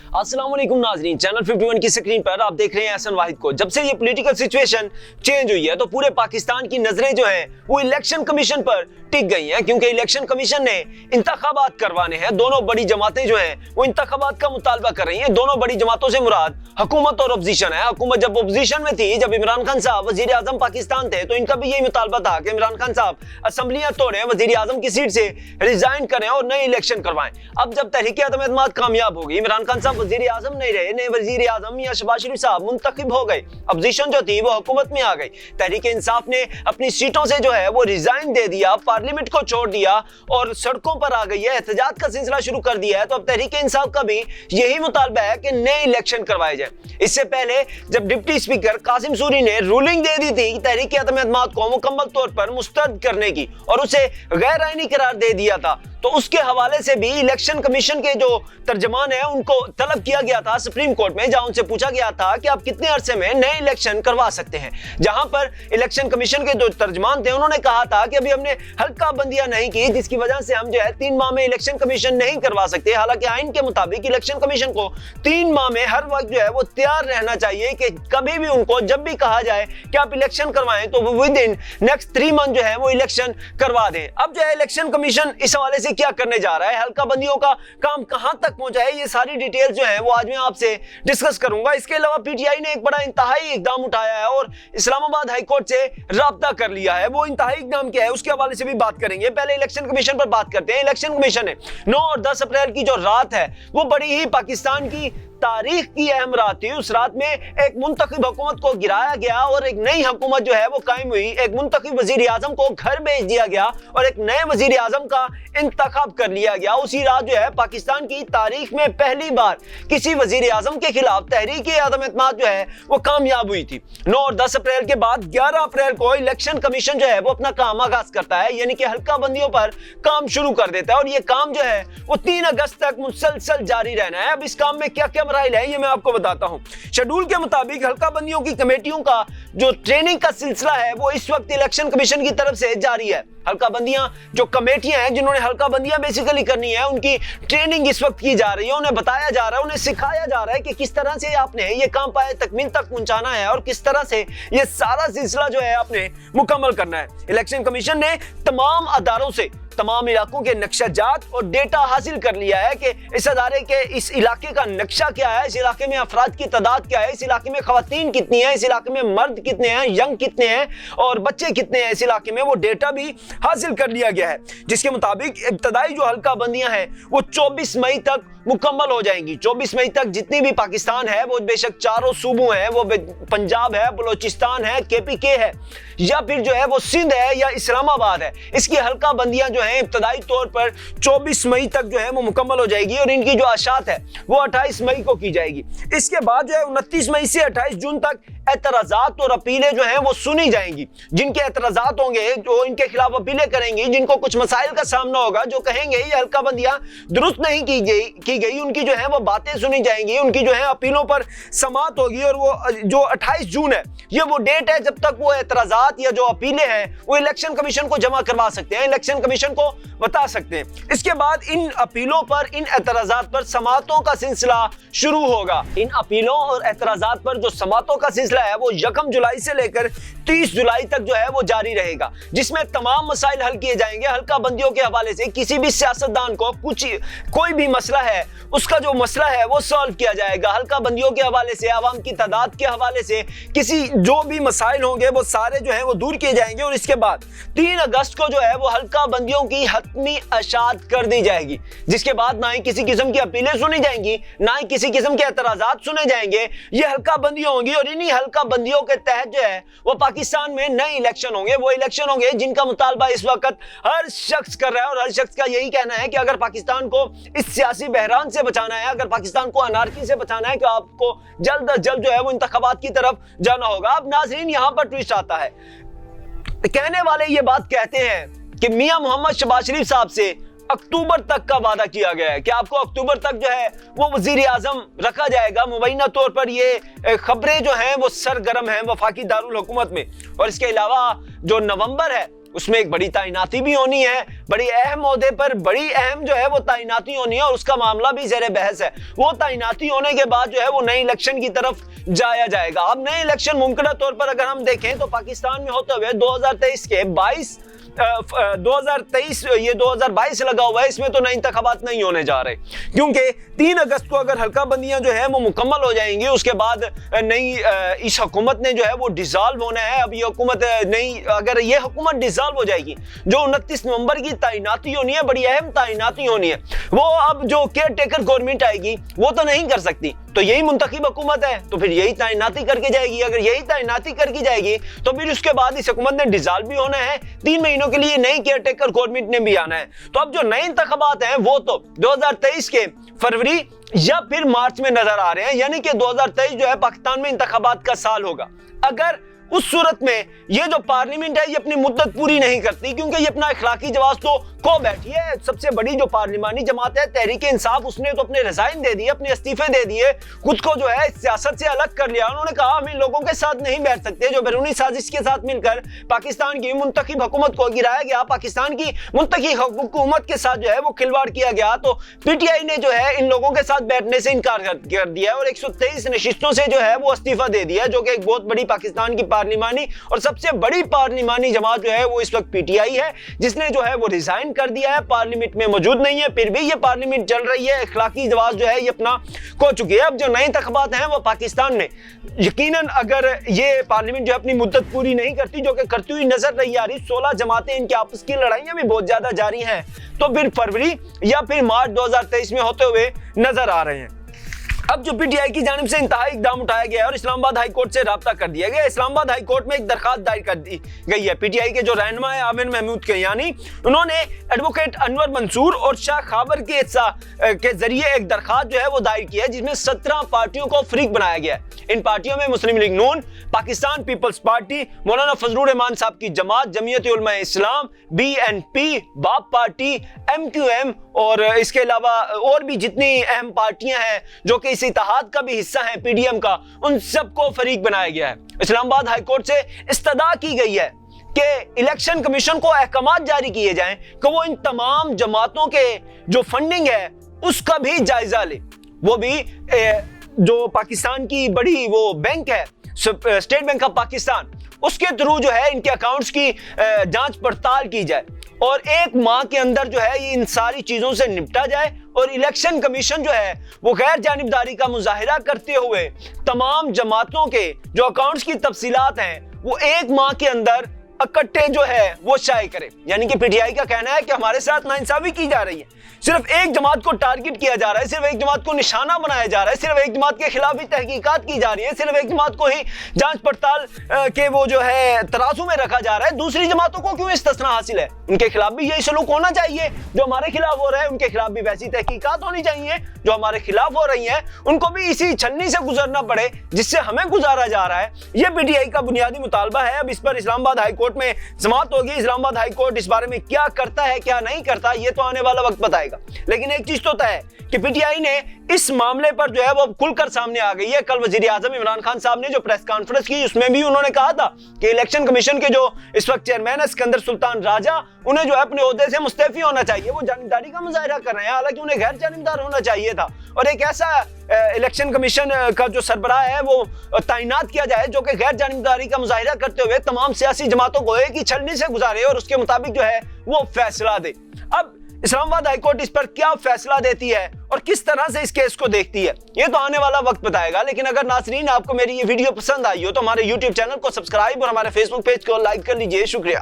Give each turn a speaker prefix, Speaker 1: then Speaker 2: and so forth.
Speaker 1: अस्सलाम वालेकुम नाज़रीन, चैनल 51 की स्क्रीन पर आप देख रहे हैं एहसन वाहिद को। जब से ये पॉलिटिकल सिचुएशन चेंज हुई है तो पूरे पाकिस्तान की नजरें जो हैं वो इलेक्शन कमीशन पर टिक गई हैं, क्योंकि इलेक्शन कमीशन ने इंतखाबात करवाने हैं। दोनों बड़ी जमातें जो हैं वो इंतखाबात का मुतालबा कर रही हैं। दोनों बड़ी जमातों से मुराद हुकूमत और अपोजिशन है। हुकूमत जब अपोजिशन में थी, जब इमरान खान साहब वजीर आजम पाकिस्तान थे, तो इनका भी यही मुतालबा था कि इमरान खान साहब असेंबलियां तोड़ें, वजीर आजम की सीट से रिजाइन करें और नए इलेक्शन करवाएं। अब जब तहरीक अदम एतमाद कामयाब हो गई, इमरान खान साहब वजीर आजम नहीं रहे, नए वजीर आजम या शहबाज शरीफ साहब मुंतखब हो गए, अपोजिशन जो थी वो हुकूमत में आ गई। तहरीक इंसाफ ने अपनी सीटों से जो है वो रिजाइन दे दिया, पार्लियामेंट को छोड़ दिया और सड़कों पर आ गई है, एहतजाज का सिलसिला शुरू कर दिया है। तो अब तहरीक इंसाफ का भी यही मुतालबा है कि नए इलेक्शन करवाए जाए। इससे पहले जब डिप्टी स्पीकर कासिम सूरी ने रूलिंग दे दी थी तहरीक अदम एतमाद को मुकम्मल तौर पर मुस्तरद करने की और उसे गैर आईनी करार दे दिया था, तो उसके हवाले से भी इलेक्शन कमीशन के जो तर्जमान है उनको तलब किया गया था सुप्रीम कोर्ट में, जहां उनसे पूछा गया था कि आप कितने अरसे में नए इलेक्शन करवा सकते हैं। जहां पर इलेक्शन कमीशन के जो तर्जमान थे उन्होंने कहा था कि अभी हमने हल्का बंदियां नहीं की, जिसकी वजह से हम जो है 3 माह में इलेक्शन कमीशन नहीं करवा सकते। हालांकि आइन के मुताबिक इलेक्शन कमीशन को 3 माह में हर वक्त जो है वो तैयार रहना चाहिए कि कभी भी उनको जब भी कहा जाए कि आप इलेक्शन करवाएं तो वो विद इन नेक्स्ट 3 मंथ जो है वो इलेक्शन करवा दें। अब जो है इलेक्शन कमीशन इस हवाले से क्या करने जा रहा है, हल्का बंदियों का काम कहां तक पहुंचा है, ये सारी डिटेल्स जो है वो आज मैं आपसे डिस्कस करूंगा। इसके अलावा पीटीआई ने एक बड़ा इंतहाई इकदाम उठाया है और इस्लामाबाद हाई कोर्ट से राब्ता कर लिया है। वो इंतहाई इकदाम क्या है उसके हवाले से भी बात करेंगे। पहले इलेक्शन कमीशन पर बात करते हैं। इलेक्शन कमीशन ने 9 और 10 अप्रैल की जो रात है वो बड़ी ही पाकिस्तान की तारीख की अहम रात थी। उस रात में एक मुंतखब हुकूमत को गिराया गया और एक नई हुकूमत जो है वो कायम हुई। एक मुंतखब वजीर आजम को घर भेज दिया गया और एक नए वजीर आजम का इंतखाब कर लिया गया। उसी रात जो है पाकिस्तान की तारीख में पहली बार किसी वजीर आजम के खिलाफ तहरीक अदम एतमाद जो है वो कामयाब हुई थी। 9 और 10 अप्रैल के बाद 11 अप्रैल को इलेक्शन कमीशन जो है वो अपना काम आगाज करता है, यानी कि हल्का बंदियों पर काम शुरू कर देता है और ये काम जो है वो 3 अगस्त तक मुसलसल जारी रहना है। अब इस काम में क्या क्या मराइल है ये मैं आपको बताता हूं। शेड्यूल के मुताबिक हल्का बंदियों की कमेटियों का जो ट्रेनिंग का सिलसिला है वो इस वक्त इलेक्शन कमीशन की तरफ से जारी है। हल्का बंदियां जो कमेटियां हैं जिन्होंने हल्का बंदियां बेसिकली करनी है, उनकी ट्रेनिंग इस वक्त की जा रही है, उन्हें बताया जा रहा है, उन्हें सिखाया जा रहा है कि किस तरह से आपने ये काम पाए तकमील तक पहुंचाना है और किस तरह से ये सारा सिलसिला जो है आपने मुकम्मल करना है। इलेक्शन कमीशन ने तमाम अदारों से तमाम इलाकों के नक्शा जात और डेटा हासिल कर लिया है कि इस अदारे के इस इलाके का नक्शा क्या है, इस इलाके में अफराद की तादाद क्या है, इस इलाके में खवातीन कितनी है, इस इलाके में मर्द कितने हैं, यंग कितने हैं और बच्चे कितने हैं इस इलाके में, वो डेटा भी हासिल कर लिया गया है। जिसके मुताबिक इब्तदाई जो हल्का बंदियां हैं वो 24 मई तक मुकम्मल हो जाएंगी। 24 मई तक जितनी भी पाकिस्तान है, वो बेशक चारों सूबों हैं, वो पंजाब है, बलोचिस्तान है, केपीके है या फिर जो है वो सिंध है या इस्लामाबाद है, इसकी हल्का बंदियां जो है इब्तदाई तौर पर 24 मई तक जो है वो मुकम्मल हो जाएगी और इनकी जो आशात है वो 28 मई को की जाएगी। इसके बाद जो है 29 मई से 28 जून तक एतराजात और अपीलें जो हैं वो सुनी जाएंगी। जिनके एतराजात होंगे, जो इनके खिलाफ अपीलें करेंगी, जिनको कुछ मसाइल का सामना होगा, जो कहेंगे ये हल्का बंदियां दुरुस्त नहीं की गई, उनकी जो है वो बातें सुनी जाएंगी, उनकी जो है अपीलों पर समाअत होगी और वो जो 28 जून है ये वो डेट है जब तक वो एतराजात या जो अपीलें हैं वो इलेक्शन कमीशन को जमा करवा सकते हैं, इलेक्शन कमीशन को बता सकते हैं। इसके बाद इन अपीलों पर, इन एतराजात पर समाअतों का सिलसिला शुरू होगा। इन अपीलों और एतराजात पर जो समाअतों का सिलसिला है वो 1 जुलाई से लेकर 30 जुलाई तक जो है वो जारी रहेगा, जिसमें तमाम मसाइल हल किए जाएंगे। हल्का बंदियों के हवाले से किसी भी सियासतदान को कोई भी मसला है उसका जो मसला है वो सॉल्व किया जाएगा। हल्का बंदियों के हवाले से, आवाम की तादाद के हवाले से किसी जो भी मसाइल होंगे वो सारे जो है वो दूर किए जाएंगे और इसके बाद 3 अगस्त को जो है वो हल्का बंदियों की हतमी अशात कर दी जाएगी, जिसके बाद ना ही किसी किस्म की अपीलें सुनी जाएंगी, ना ही किसी किस्म के एतराजात सुने जाएंगे। ये हल्का बंदियां होंगी और इन्हीं हल्का बंदियों के तहत जो है वो पाकिस्तान में नए इलेक्शन होंगे। वो इलेक्शन होंगे जिनका मुतालबा इस वक्त हर शख्स कर रहा है और हर शख्स का यही कहना है कि अगर पाकिस्तान को इस सियासी बहरान से बचाना है, अगर पाकिस्तान को अनारकी से बचाना है, तो आपको जल्द अज जल्द जो है वो इंतखाबात की तरफ जाना होगा। अब नाज़रीन यहाँ पर ट्विस्ट आता है, कहने वाले ये बात कहते हैं कि मियां मोहम्मद शहबाज शरीफ साहब से अक्टूबर तक का वादा किया गया है कि आपको अक्टूबर तक जो है वो वजीर आजम रखा जाएगा। मुबैना तौर पर ये खबरें जो हैं वो सरगर्म हैं वफाकी दारुल हुकूमत में। और इसके अलावा जो नवंबर है اس میں ایک بڑی تعیناتی بھی ہونی ہے, بڑی اہم عہدے پر بڑی اہم جو ہے وہ تعیناتی ہونی ہے, اور اس کا معاملہ بھی زیر بحث ہے. وہ تعیناتی ہونے کے بعد جو ہے وہ نئے الیکشن کی طرف جایا جائے گا. اب نئے الیکشن ممکنہ طور پر اگر ہم دیکھیں تو پاکستان میں ہوتے ہوئے 2023 کے 2023 یہ 2022 لگا ہوا ہے, اس میں تو نئے انتخابات نہیں ہونے جا رہے, کیونکہ 3 اگست کو اگر حلقہ بندیاں جو ہے وہ مکمل ہو جائیں گی, اس کے بعد نئی اس حکومت نے جو ہے وہ ڈیزالو ہونا ہے. اب یہ حکومت نئی, اگر یہ حکومت ڈیزالو ہو جائے گی, جو 29 نومبر کی تعیناتی ہونی ہے, بڑی اہم تعیناتی ہونی ہے, وہ اب جو کیئر ٹیکر گورنمنٹ آئے گی وہ تو نہیں کر سکتی, تو یہی منتخب حکومت ہے, تو پھر یہی تعیناتی کر کے جائے گی. اگر یہی تعیناتی کر کے جائے گی تو پھر اس کے بعد اس حکومت نے ڈیزالو بھی ہونا ہے, 3 مہینوں کے لیے نئی کیئر ٹیکر گورنمنٹ نے بھی آنا ہے. تو اب جو نئے انتخابات ہیں وہ تو 2023 کے فروری یا پھر مارچ میں نظر آ رہے ہیں, یعنی کہ 2023 جو ہے پاکستان میں انتخابات کا سال ہوگا. اگر اس صورت میں یہ جو پارلیمنٹ ہے یہ اپنی مدت پوری نہیں کرتی, کیونکہ یہ اپنا اخلاقی جواز تو کھو بیٹھی ہے. سب سے بڑی جو پارلیمانی جماعت ہے تحریک انصاف, اس نے تو اپنے ریزائن دے دیے, اپنے استعفے دے دیے, خود کو جو ہے سیاست سے الگ کر لیا. انہوں نے کہا ہم ان لوگوں کے ساتھ نہیں بیٹھ سکتے جو بیرونی سازش کے ساتھ مل کر پاکستان کی منتخب حکومت کو گرایا گیا, پاکستان کی منتخب حکومت کے ساتھ جو ہے وہ کھلواڑ کیا گیا. تو پی ٹی آئی نے جو ہے ان لوگوں کے ساتھ بیٹھنے سے انکار کر دیا اور 123 نشستوں سے جو ہے وہ استعفا دے دیا, جو کہ ایک بہت بڑی پاکستان کی پارلیمانی اور سب سے بڑی پارلیمانی جماعت جو ہے وہ اس وقت پی ٹی آئی ہے, جس نے جو ہے وہ ریزائن کر دیا ہے, پارلیمنٹ میں موجود نہیں ہے. پھر بھی یہ پارلیمنٹ چل رہی ہے, اخلاقی جواز جو ہے یہ اپنا کھو چکی ہے. اب جو نئے انتخابات ہیں وہ پاکستان میں یقیناً اگر یہ پارلیمنٹ جو اپنی مدت پوری نہیں کرتی, جو کہ کرتی ہوئی نظر نہیں آ رہی, 16 جماعتیں ان کے آپس کی لڑائیاں بھی بہت زیادہ جاری ہیں, تو پھر فروری یا پھر مارچ 2023 میں ہوتے ہوئے نظر آ رہے ہیں. اب جو پی ٹی آئی کی جانب سے انتہائی اقدام اٹھایا گیا ہے اور اسلام آباد ہائی کورٹ سے رابطہ کر دیا گیا. اسلام آباد ہائی کورٹ میں ایک درخواست دائر کر دی گئی ہے. پی ٹی آئی کے جو رہنما ہے عامر محمود کیانی, انہوں نے ایڈوکیٹ انور منصور اور شاہ خاور کے ذریعے ایک درخواست جو ہے وہ دائر کی ہے, جس میں 17 پارٹیوں کو فریق بنایا گیا ہے. ان پارٹیوں میں مسلم لیگ نون, پاکستان پیپلز پارٹی, مولانا فضل الرحمان صاحب کی جماعت, جمعیت Ulema Islam, be N P, باپ پارٹی, ایم کیو ایم, اور اس کے علاوہ اور بھی جتنی اہم پارٹیاں ہیں جو کہ اس اتحاد کا بھی حصہ ہیں پی ڈی ایم کا, ان سب کو فریق بنایا گیا ہے. اسلام آباد ہائی کورٹ سے استدعا کی گئی ہے کہ الیکشن کمیشن کو احکامات جاری کیے جائیں کہ وہ ان تمام جماعتوں کے جو فنڈنگ ہے اس کا بھی جائزہ لے. وہ بھی جو پاکستان کی بڑی وہ بینک ہے اسٹیٹ بینک آف پاکستان, اس کے تھرو جو ہے ان کے اکاؤنٹس کی جانچ پڑتال کی جائے, اور 1 ماہ کے اندر جو ہے یہ ان ساری چیزوں سے نپٹا جائے, اور الیکشن کمیشن جو ہے وہ غیر جانبداری کا مظاہرہ کرتے ہوئے تمام جماعتوں کے جو اکاؤنٹس کی تفصیلات ہیں وہ 1 ماہ کے اندر اکٹھے جو ہے وہ شائع کرے. یعنی کہ پی ٹی آئی کا کہنا ہے کہ ہمارے ساتھ ناانصافی کی جا رہی ہے, صرف ایک جماعت کو ٹارگٹ کیا جا رہا ہے, صرف ایک جماعت کو نشانہ بنایا جا رہا ہے, صرف ایک جماعت کے خلاف ہی تحقیقات کی جا رہی ہیں, صرف ایک جماعت کو ہی جانچ پڑتال کے وہ جو ہے ترازو میں رکھا جا رہا ہے. دوسری جماعتوں کو کیوں استثناء حاصل ہے؟ ان کے خلاف بھی یہی سلوک ہونا چاہیے. جو ہمارے خلاف ہو رہا ہے ان کے خلاف بھی ویسی تحقیقات ہونی چاہیے. جو ہمارے خلاف ہو رہی ہیں ان کو بھی اسی چھلنی سے گزرنا پڑے جس سے ہمیں گزارا جا رہا ہے. یہ پی ٹی آئی کا بنیادی مطالبہ ہے. اب اس پر اسلام آباد ہائی کورٹ میں سماعت ہوگی. اسلام آباد ہائی کورٹ اس بارے میں کیا کرتا ہے کیا نہیں کرتا یہ تو آنے والا وقت بتائے گا. لیکن ایک چیز تو طے ہے کہ پی ٹی آئی نے اس معاملے پر جو ہے وہ کھل کر سامنے آ گئی ہے. کل وزیر اعظم عمران خان صاحب نے جو پریس کانفرنس کی اس میں بھی انہوں نے کہا تھا کہ الیکشن کمیشن کے جو اس وقت چیئرمین ہے سکندر سلطان راجہ, انہیں جو ہے اپنے عہدے سے مستعفی ہونا چاہیے. وہ جانبداری کا مظاہرہ کر رہے ہیں, حالانکہ انہیں غیر جانبدار ہونا چاہیے تھا, اور ایک ایسا الیکشن کمیشن کا جو سربراہ ہے وہ تعینات کیا جائے جو کہ غیر جانبداری کا مظاہرہ کرتے ہوئے تمام سیاسی جماعتوں کو ایک ہی چھلنی سے گزارے اور اس کے مطابق جو ہے وہ فیصلہ دے. اب اسلام آباد ہائی کورٹ اس پر کیا فیصلہ دیتی ہے اور کس طرح سے اس کیس کو دیکھتی ہے یہ تو آنے والا وقت بتائے گا. لیکن اگر ناظرین آپ کو میری یہ ویڈیو پسند آئی ہو تو ہمارے یوٹیوب چینل کو سبسکرائب اور ہمارے فیس بک پیج کو لائک کر لیجئے. شکریہ.